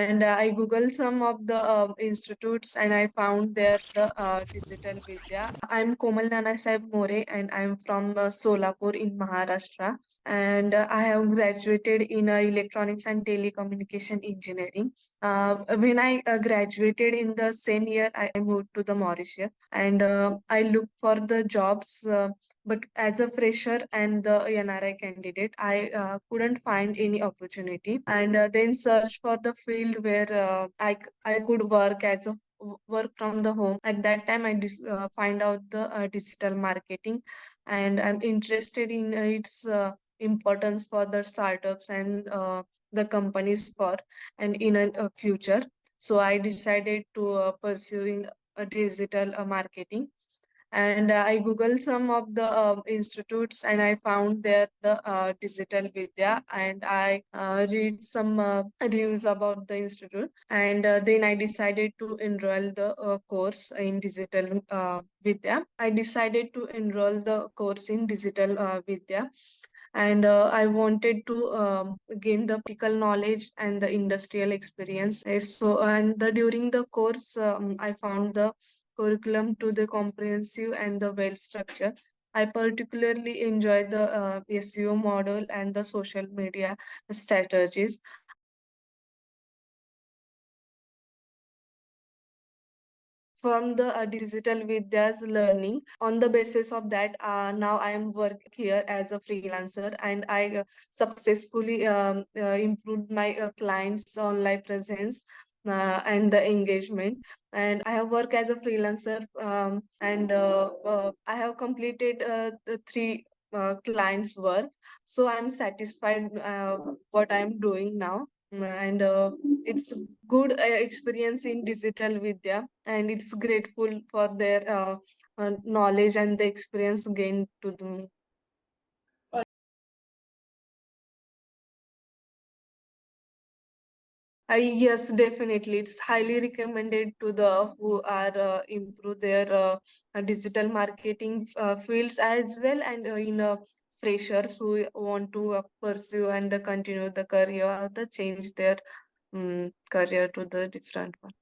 and I googled some of the institutes, and I found there the Digital Vidya. I'm Komal Nanasaheb More, and I'm from Solapur in Maharashtra, and I have graduated in electronics and telecommunication engineering. When I graduated in the same year, I moved to the Mauritius, and I looked for the jobs, but as a fresher and the NRI candidate, I couldn't find any opportunity, and then search for the field where I could work as a work from the home. At that time, I find out the digital marketing, and I'm interested in its importance for the startups and the companies for and in a future. So I decided to pursue in digital marketing, and I googled some of the institutes, and I found there the Digital Vidya, and I read some reviews about the institute, and then I decided to enroll the course in Digital Vidya. I decided to enroll the course in Digital Vidya, and I wanted to gain the practical knowledge and the industrial experience. So and during the course, I found the curriculum to the comprehensive and the well structured. I particularly enjoy the SEO model and the social media strategies. From the Digital Vidya's learning. On the basis of that, now I am working here as a freelancer, and I successfully improved my clients' online presence and the engagement. And I have worked as a freelancer, and I have completed the three clients' work. So I'm satisfied what I'm doing now. And it's good experience in Digital Vidya, and it's grateful for their knowledge and the experience gained to them. Yes, definitely. It's highly recommended to the who are improve their digital marketing fields as well, and in freshers who want to pursue and continue the career, the change their career to the different one.